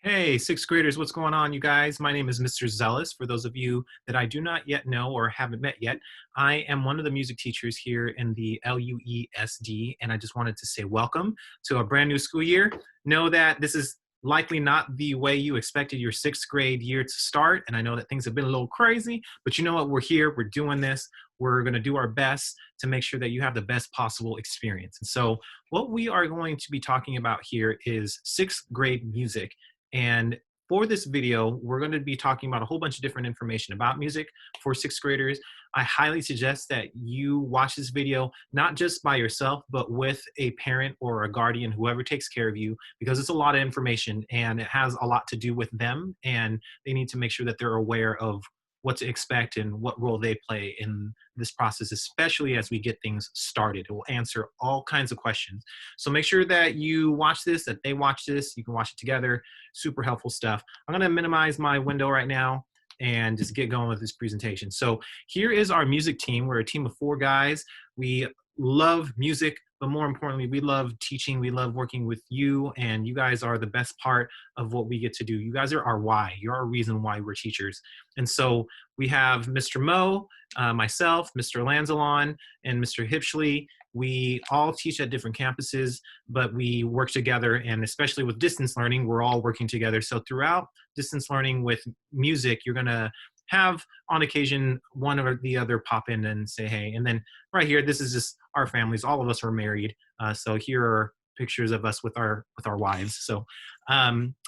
Hey, sixth graders, what's going on, you guys? My name is Mr. Zellous. For those of you that I do not yet know or haven't met yet, I am one of the music teachers here in the LUESD, and I just wanted to say welcome to a brand new school year. Know that this is likely not the way you expected your sixth grade year to start, and I know that things have been a little crazy, but you know what? We're here, we're doing this. We're going to do our best to make sure that you have the best possible experience. And so, what we are going to be talking about here is sixth grade music. And for this video, we're going to be talking about a whole bunch of different information about music for sixth graders. I highly suggest that you watch this video, not just by yourself, but with a parent or a guardian, whoever takes care of you, because it's a lot of information and it has a lot to do with them. And they need to make sure that they're aware of what to expect and what role they play in this process, especially as we get things started. It will answer all kinds of questions. So make sure that you watch this, that they watch this. You can watch it together. Super helpful stuff. I'm going to minimize my window right now and just get going with this presentation. So here is our music team. We're a team of 4 guys. We love music, but more importantly, we love teaching. We love working with you, and you guys are the best part of what we get to do. You guys are our why. You're our reason why we're teachers. And so we have Mr. Mo, myself, Mr. Alanzalon, and Mr. Huebschle. We all teach at different campuses, but we work together, and especially with distance learning, we're all working together. So throughout distance learning with music, you're going to have on occasion one or the other pop in and say hey. And then right here, this is just our families. All of us are married, so here are pictures of us with our wives. So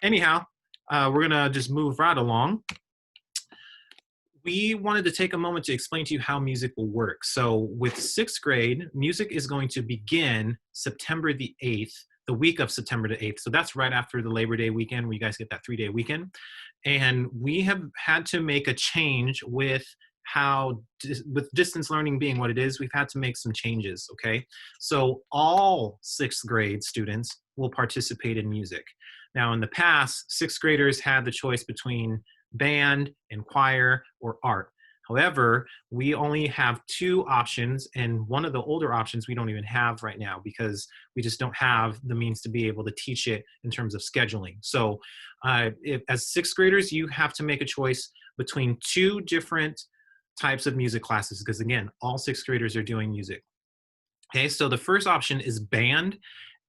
anyhow, we're gonna just move right along. We wanted to take a moment to explain to you how music will work. So with sixth grade, music is going to begin September the 8th, the week of September the 8th. So that's right after the Labor Day weekend, where you guys get that 3-day weekend. And we have had to make a change with how, with distance learning being what it is, we've had to make some changes, okay? So all sixth grade students will participate in music. Now in the past, sixth graders had the choice between band and choir or art. However, we only have 2 options, and one of the older options we don't even have right now because we just don't have the means to be able to teach it in terms of scheduling. So as sixth graders, you have to make a choice between 2 different types of music classes, because again, all sixth graders are doing music. Okay, so the first option is band,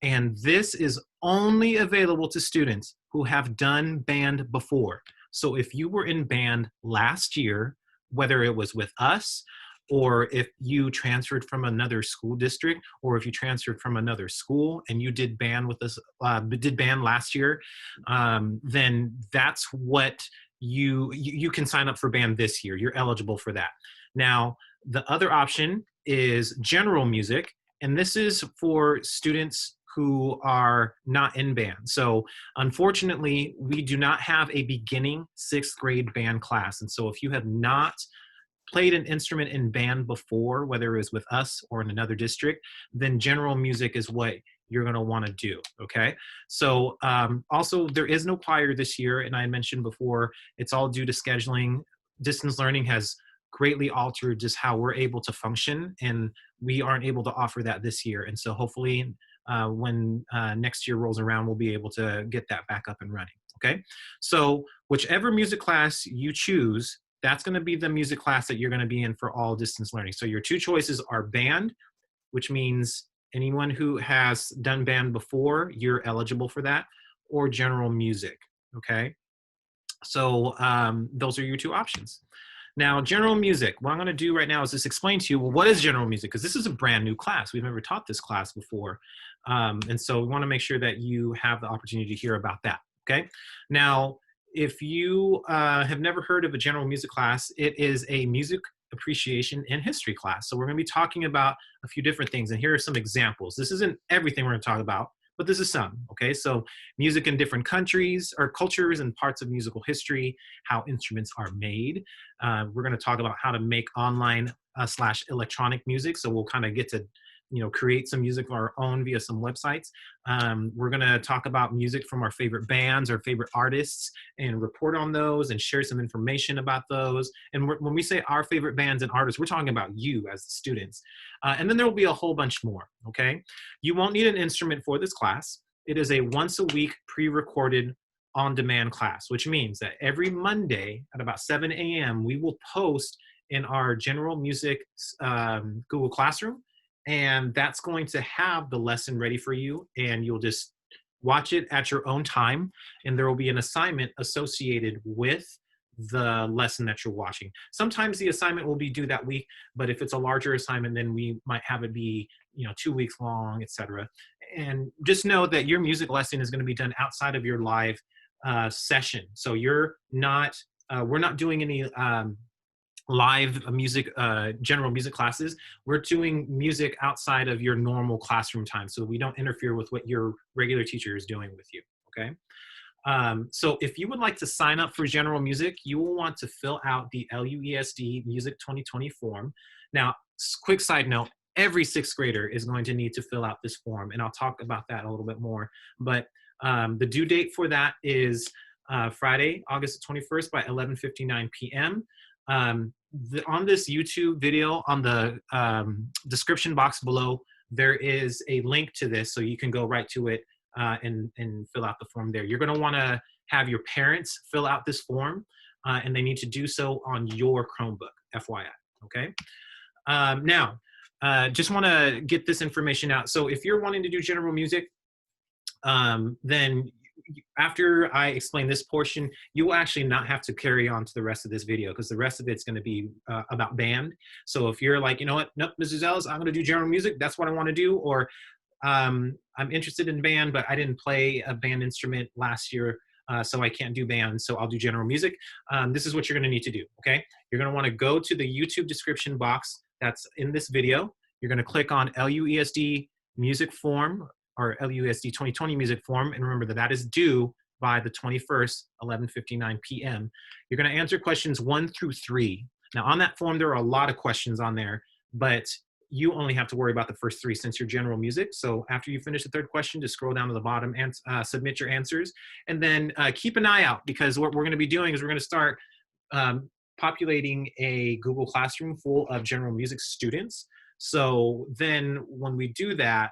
and this is only available to students who have done band before. So if you were in band last year, whether it was with us, or if you transferred from another school district, or if you transferred from another school and you did band with us, did band last year, then that's what you can sign up for band this year. You're eligible for that. Now, the other option is general music, and this is for students who are not in band. So unfortunately, we do not have a beginning sixth grade band class. And so if you have not played an instrument in band before, whether it was with us or in another district, then general music is what you're going to want to do, okay? So also, there is no choir this year, and I mentioned before, it's all due to scheduling. Distance learning has greatly altered just how we're able to function, and we aren't able to offer that this year. And so hopefully when next year rolls around, we'll be able to get that back up and running, okay? So whichever music class you choose, that's going to be the music class that you're going to be in for all distance learning. So your 2 choices are band, which means anyone who has done band before, you're eligible for that, or general music, okay? So those are your 2 options. Now, general music, what I'm going to do right now is just explain to you, well, what is general music? Because this is a brand new class. We've never taught this class before. And so we want to make sure that you have the opportunity to hear about that, okay? Now, if you have never heard of a general music class, it is a music appreciation and history class. So we're going to be talking about a few different things. And here are some examples. This isn't everything we're going to talk about, but this is some, okay? So music in different countries or cultures and parts of musical history, how instruments are made. We're going to talk about how to make online / electronic music. So we'll kind of get to create some music of our own via some websites. We're going to talk about music from our favorite bands or favorite artists and report on those and share some information about those. And when we say our favorite bands and artists, we're talking about you as the students. And then there will be a whole bunch more, okay? You won't need an instrument for this class. It is a once a week pre-recorded on-demand class, which means that every Monday at about 7 a.m., we will post in our general music Google Classroom, and that's going to have the lesson ready for you, and you'll just watch it at your own time, and there will be an assignment associated with the lesson that you're watching. Sometimes the assignment will be due that week, but if it's a larger assignment, then we might have it be 2 weeks long, etc. And just know that your music lesson is going to be done outside of your live session. So you're not, we're not doing any live music, general music classes. We're doing music outside of your normal classroom time, so we don't interfere with what your regular teacher is doing with you, okay? So if you would like to sign up for general music, you will want to fill out the LUESD Music 2020 form. Now, quick side note, every sixth grader is going to need to fill out this form, and I'll talk about that a little bit more. But the due date for that is Friday, August 21st by 11:59 p.m. On this YouTube video, on the description box below, there is a link to this, so you can go right to it and fill out the form there. You're going to want to have your parents fill out this form, and they need to do so on your Chromebook, FYI, okay? Now, just want to get this information out. So if you're wanting to do general music, then after I explain this portion, you will actually not have to carry on to the rest of this video, because the rest of it's going to be about band. So if you're like, you know what, nope, Mrs. Zellous, I'm going to do general music, that's what I want to do, or I'm interested in band, but I didn't play a band instrument last year, so I can't do band, so I'll do general music. This is what you're going to need to do, okay? You're going to want to go to the YouTube description box that's in this video. You're going to click on LUESD music form, or LUESD 2020 music form, and remember that that is due by the 21st, 11:59 p.m. You're going to answer questions 1 through 3. Now, on that form, there are a lot of questions on there, but you only have to worry about the first 3 since you're general music. So after you finish the 3rd question, just scroll down to the bottom and submit your answers. And then keep an eye out, because what we're going to be doing is we're going to start populating a Google Classroom full of general music students. So then when we do that,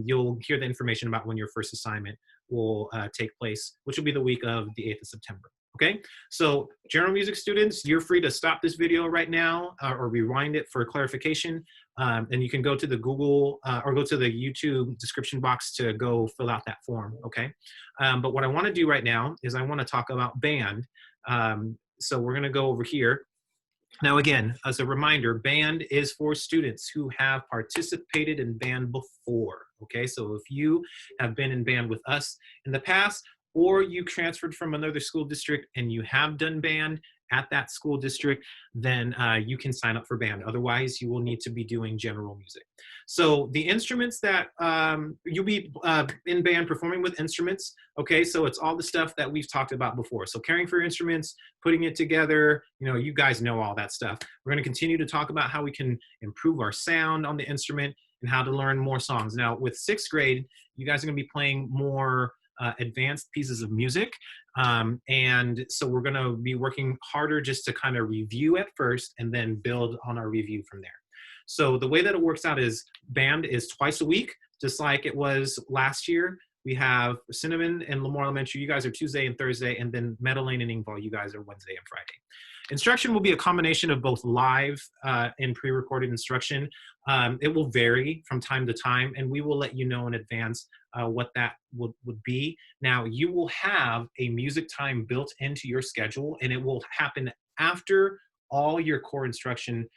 you'll hear the information about when your first assignment will take place, which will be the week of the 8th of September. Okay, so general music students, you're free to stop this video right now or rewind it for clarification. And you can go to the Google or go to the YouTube description box to go fill out that form, okay? But what I want to do right now is I want to talk about band. So we're going to go over here. Now, again, as a reminder, band is for students who have participated in band before, okay? So if you have been in band with us in the past, or you transferred from another school district and you have done band at that school district, then you can sign up for band. Otherwise, you will need to be doing general music. So the instruments that you'll be in band performing with instruments, okay? So it's all the stuff that we've talked about before. So caring for instruments, putting it together, you know, you guys know all that stuff. We're gonna continue to talk about how we can improve our sound on the instrument and how to learn more songs. Now, with 6th grade, you guys are gonna be playing more advanced pieces of music. And so we're going to be working harder just to kind of review at first and then build on our review from there. So the way that it works out is band is twice a week, just like it was last year. We have Cinnamon and Lemoore Elementary, you guys are Tuesday and Thursday, and then Meadow Lane and Ingval, you guys are Wednesday and Friday. Instruction will be a combination of both live and pre-recorded instruction. It will vary from time to time, and we will let you know in advance what that would be. Now, you will have a music time built into your schedule, and it will happen after all your core instruction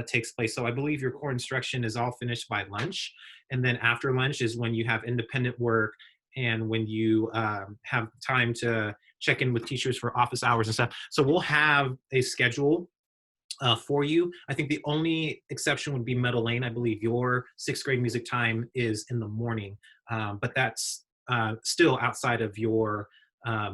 takes place. So I believe your core instruction is all finished by lunch, and then after lunch is when you have independent work and when you have time to check in with teachers for office hours and stuff. So we'll have a schedule for you. I think the only exception would be Meadow Lane. I believe your 6th grade music time is in the morning, but that's still outside of your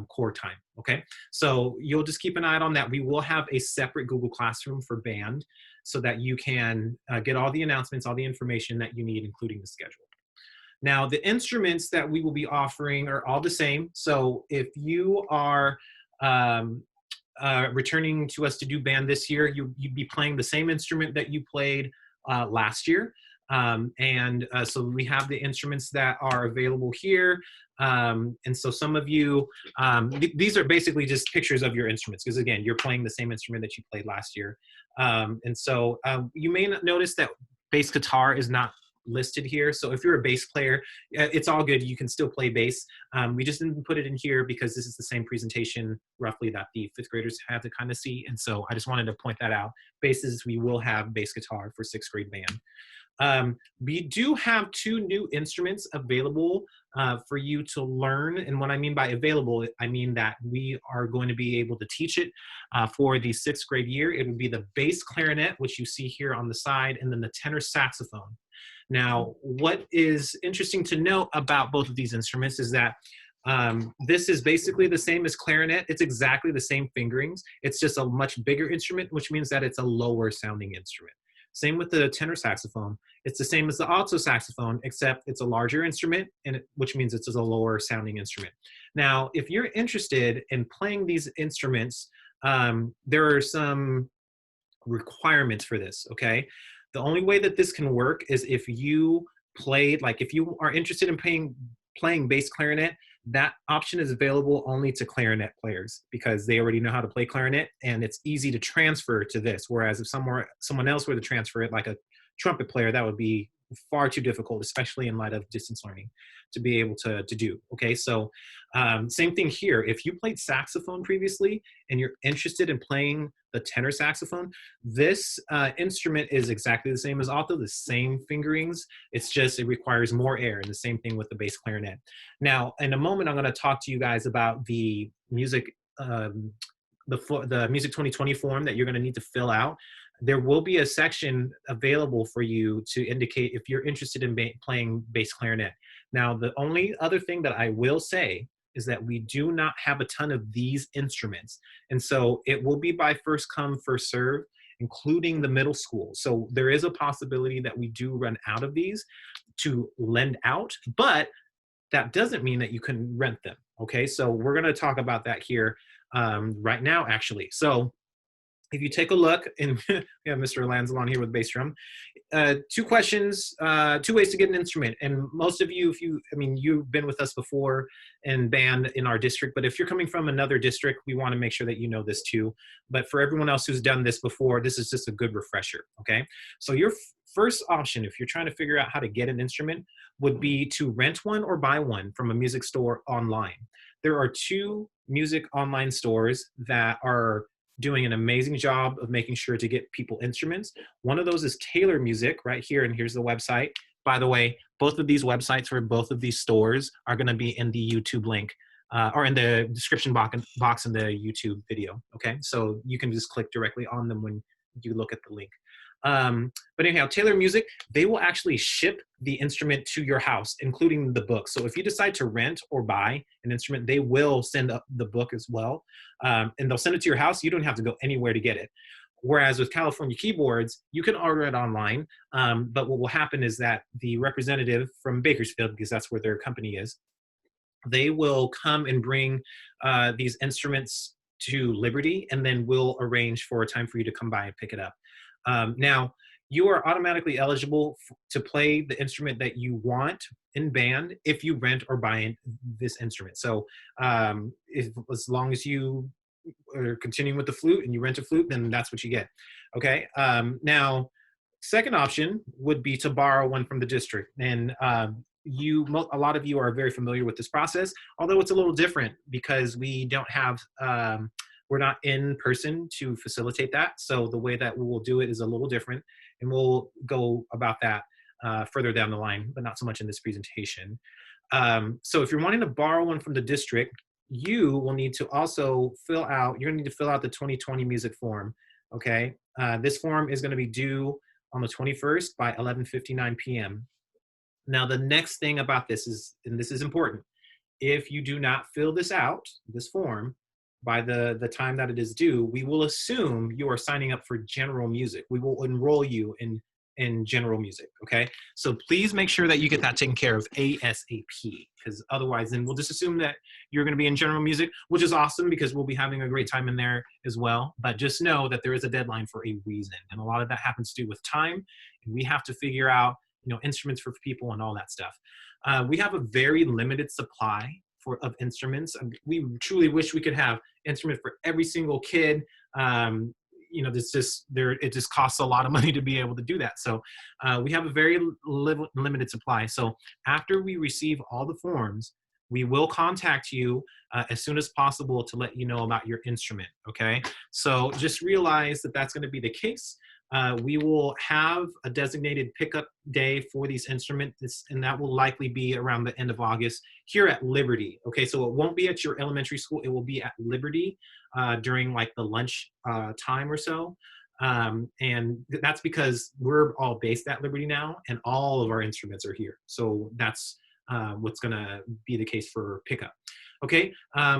core time, okay? So you'll just keep an eye out on that. We will have a separate Google Classroom for band so that you can get all the announcements, all the information that you need, including the schedule. Now, the instruments that we will be offering are all the same. So if you are returning to us to do band this year, you'd be playing the same instrument that you played last year. So we have the instruments that are available here. And so some of you, these are basically just pictures of your instruments, because again, you're playing the same instrument that you played last year. You may not notice that bass guitar is not listed here. So if you're a bass player, it's all good. You can still play bass. We just didn't put it in here because this is the same presentation roughly that the fifth graders have to kind of see. And so I just wanted to point that out. Basses, we will have bass guitar for sixth grade band. We do have 2 new instruments available for you to learn. And what I mean by available, I mean that we are going to be able to teach it for the 6th grade year. It would be the bass clarinet, which you see here on the side, and then the tenor saxophone. Now, what is interesting to note about both of these instruments is that this is basically the same as clarinet. It's exactly the same fingerings. It's just a much bigger instrument, which means that it's a lower sounding instrument. Same with the tenor saxophone. It's the same as the alto saxophone, except it's a larger instrument, which means it's a lower sounding instrument. Now, if you're interested in playing these instruments, there are some requirements for this, okay? The only way that this can work is if you played, like if you are interested in playing bass clarinet, that option is available only to clarinet players because they already know how to play clarinet and it's easy to transfer to this. Whereas if someone else were to transfer it, like a trumpet player, that would be far too difficult, especially in light of distance learning, to be able to do. Okay, so same thing here. If you played saxophone previously and you're interested in playing the tenor saxophone, this instrument is exactly the same as alto, the same fingerings. It's just, it requires more air, and the same thing with the bass clarinet. Now, in a moment, I'm going to talk to you guys about the music, the Music 2020 form that you're going to need to fill out. There will be a section available for you to indicate if you're interested in playing bass clarinet. Now, the only other thing that I will say is that we do not have a ton of these instruments. And so it will be by first come, first serve, including the middle school. So there is a possibility that we do run out of these to lend out, but that doesn't mean that you can rent them. Okay, so we're going to talk about that here right now, actually. So if you take a look, and we have Mr. Alanzalon here with bass drum. 2 questions, 2 ways to get an instrument. And most of you, you've been with us before in band in our district, but if you're coming from another district, we want to make sure that you know this too. But for everyone else who's done this before, this is just a good refresher, okay? So your first option, if you're trying to figure out how to get an instrument, would be to rent one or buy one from a music store online. There are 2 music online stores that are doing an amazing job of making sure to get people instruments. One of those is Taylor Music right here, and here's the website. By the way, both of these websites for both of these stores are going to be in the YouTube link or in the description box in the YouTube video, okay? So you can just click directly on them when you look at the link. But anyhow, Taylor Music, they will actually ship the instrument to your house, including the book. So if you decide to rent or buy an instrument, they will send up the book as well. And they'll send it to your house. You don't have to go anywhere to get it. Whereas with California Keyboards, you can order it online. But what will happen is that the representative from Bakersfield, because that's where their company is, they will come and bring these instruments to Liberty, and then we'll arrange for a time for you to come by and pick it up. Now, you are automatically eligible to play the instrument that you want in band if you rent or buy this instrument. So as long as you are continuing with the flute and you rent a flute, then that's what you get. Okay. Now, second option would be to borrow one from the district. And a lot of you are very familiar with this process, although it's a little different because we don't have we're not in person to facilitate that. So the way that we will do it is a little different, and we'll go about that further down the line, but not so much in this presentation. So if you're wanting to borrow one from the district, you will need to also you're gonna need to fill out the 2020 music form, okay? This form is gonna be due on the 21st by 11:59 p.m. Now the next thing about this is, and this is important, if you do not fill this out, this form, by the time that it is due, we will assume you are signing up for general music. We will enroll you in general music, okay? So please make sure that you get that taken care of ASAP, because otherwise then we'll just assume that you're gonna be in general music, which is awesome because we'll be having a great time in there as well. But just know that there is a deadline for a reason. And a lot of that happens to do with time. And we have to figure out instruments for people and all that stuff. We have a very limited supply of instruments. We truly wish we could have instruments for every single kid. It just costs a lot of money to be able to do that. So we have a very limited supply. So after we receive all the forms, we will contact you as soon as possible to let you know about your instrument, okay? So just realize that that's gonna be the case. We will have a designated pickup day for these instruments, and that will likely be around the end of August here at Liberty, okay? So it won't be at your elementary school, it will be at Liberty during like the lunch time or so. And that's because we're all based at Liberty now, and all of our instruments are here. So that's what's gonna be the case for pickup. Okay,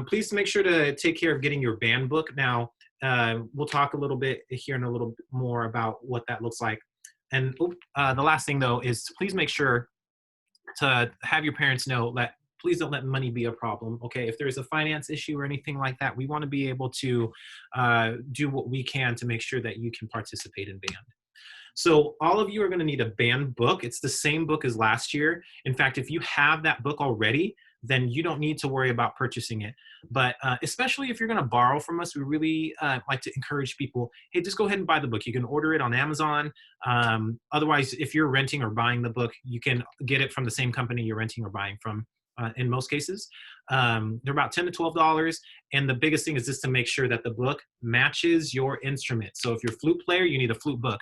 please make sure to take care of getting your band book. Now, we'll talk a little bit here in a little bit more about what that looks like. And the last thing though is please make sure to have your parents know that please don't let money be a problem, okay? If there's a finance issue or anything like that, we wanna be able to do what we can to make sure that you can participate in band. So all of you are gonna need a band book. It's the same book as last year. In fact, if you have that book already, then you don't need to worry about purchasing it. But especially if you're gonna borrow from us, we really like to encourage people, hey, just go ahead and buy the book. You can order it on Amazon. Otherwise, if you're renting or buying the book, you can get it from the same company you're renting or buying from. In most cases, they're about $10 to $12. And the biggest thing is just to make sure that the book matches your instrument. So if you're a flute player, you need a flute book.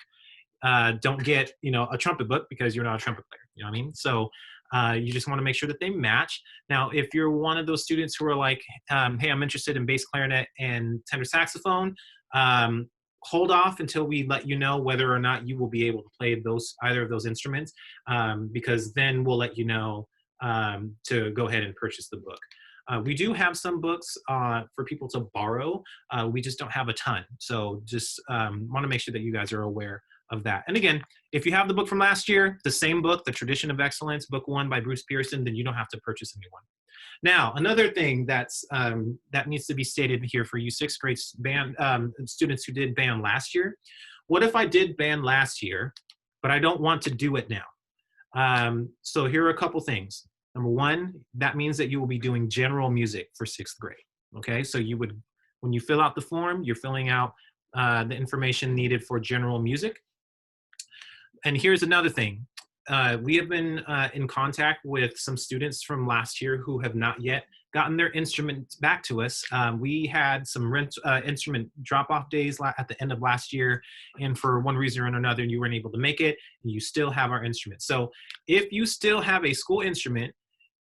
Don't get, a trumpet book because you're not a trumpet player, you know what I mean? So you just want to make sure that they match. Now, if you're one of those students who are like, hey, I'm interested in bass clarinet and tenor saxophone, hold off until we let you know whether or not you will be able to play either of those instruments, because then we'll let you know to go ahead and purchase the book. We do have some books for people to borrow. We just don't have a ton. So just want to make sure that you guys are aware of that. And again, if you have the book from last year, the same book, The Tradition of Excellence, book 1 by Bruce Pearson, then you don't have to purchase a new one. Now, another thing that needs to be stated here for you 6th grade band students who did band last year. What if I did band last year, but I don't want to do it now? So here are a couple things. Number 1, that means that you will be doing general music for 6th grade. Okay, so when you fill out the form, you're filling out the information needed for general music. And here's another thing. We have been in contact with some students from last year who have not yet gotten their instruments back to us. We had some instrument drop-off days at the end of last year, and for one reason or another, you weren't able to make it, and you still have our instrument. So if you still have a school instrument,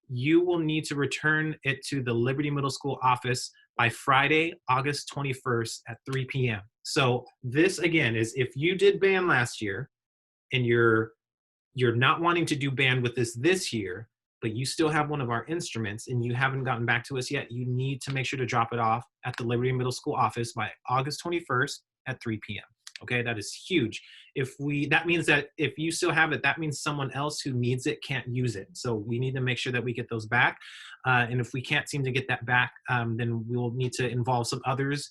you will need to return it to the Liberty Middle School office by Friday, August 21st at 3 p.m. So this, again, is if you did band last year and you're not wanting to do band with us this year, but you still have one of our instruments and you haven't gotten back to us yet, you need to make sure to drop it off at the Liberty Middle School office by August 21st at 3 p.m. Okay, that is huge. That means that if you still have it, that means someone else who needs it can't use it. So we need to make sure that we get those back. And if we can't seem to get that back, then we'll need to involve some others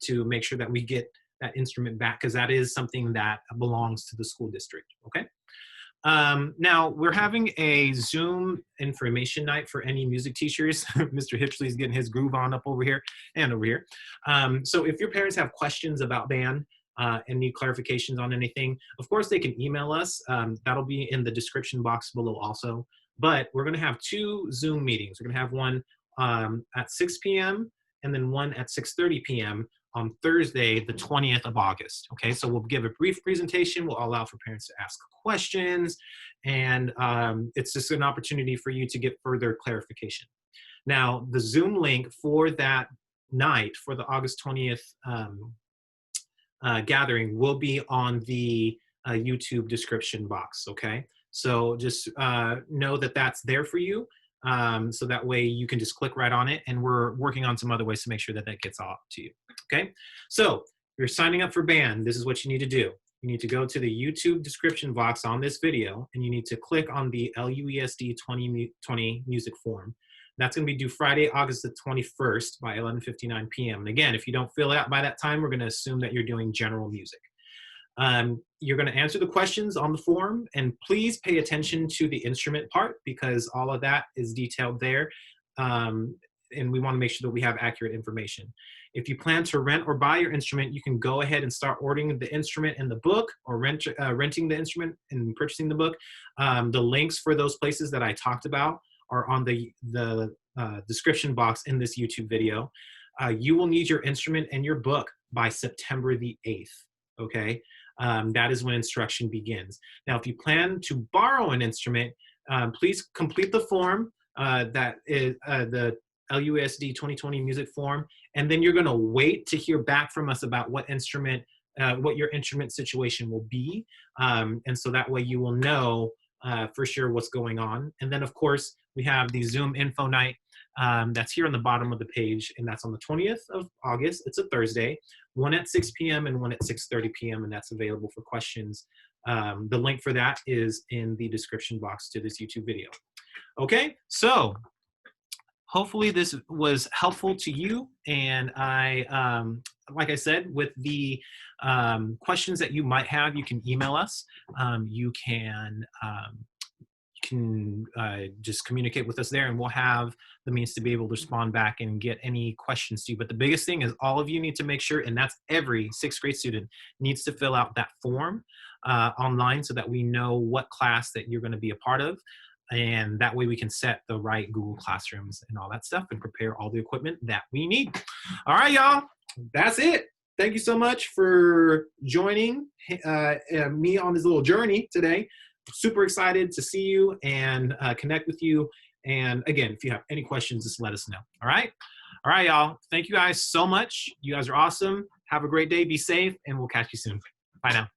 to make sure that we get that instrument back, because that is something that belongs to the school district, okay? Now, we're having a Zoom information night for any music teachers. Mr. Huebschle is getting his groove on up over here and over here. So if your parents have questions about band and need clarifications on anything, of course they can email us. That'll be in the description box below also. But we're gonna have 2 Zoom meetings. We're gonna have one at 6 p.m. and then one at 6:30 p.m. on Thursday, the 20th of August. Okay, so we'll give a brief presentation. We'll allow for parents to ask questions, and it's just an opportunity for you to get further clarification. Now, the Zoom link for that night, for the August 20th gathering, will be on the YouTube description box, okay? So just know that that's there for you. So that way you can just click right on it, and we're working on some other ways to make sure that that gets off to you, okay? So if you're signing up for band, this is what you need to do. You need to go to the YouTube description box on this video, and you need to click on the LUESD 2020 music form. That's gonna be due Friday, August the 21st by 11:59 p.m. And again, if you don't fill it out by that time, we're gonna assume that you're doing general music. You're going to answer the questions on the form, and please pay attention to the instrument part because all of that is detailed there. And we want to make sure that we have accurate information. If you plan to rent or buy your instrument, you can go ahead and start ordering the instrument in the book, or renting the instrument and purchasing the book. The links for those places that I talked about are on the description box in this YouTube video. You will need your instrument and your book by September the 8th, okay? That is when instruction begins. Now, if you plan to borrow an instrument, please complete the form that is the LUESD 2020 music form, and then you're gonna wait to hear back from us about what instrument, what your instrument situation will be. And so that way you will know for sure what's going on. And then of course, we have the Zoom info night that's here on the bottom of the page, and that's on the 20th of August. It's a Thursday, one at 6 p.m. and one at 6:30 p.m. and that's available for questions. The link for that is in the description box to this YouTube video. Okay, so hopefully this was helpful to you, and like I said, with the questions that you might have, you can email us. You can just communicate with us there, and we'll have the means to be able to respond back and get any questions to you. But the biggest thing is all of you need to make sure, and that's every 6th grade student needs to fill out that form online so that we know what class that you're going to be a part of. And that way we can set the right Google Classrooms and all that stuff and prepare all the equipment that we need. All right, y'all, that's it. Thank you so much for joining me on this little journey today. Super excited to see you and connect with you. And again, if you have any questions, just let us know. All right, y'all. Thank you guys so much. You guys are awesome. Have a great day. Be safe, and we'll catch you soon. Bye now.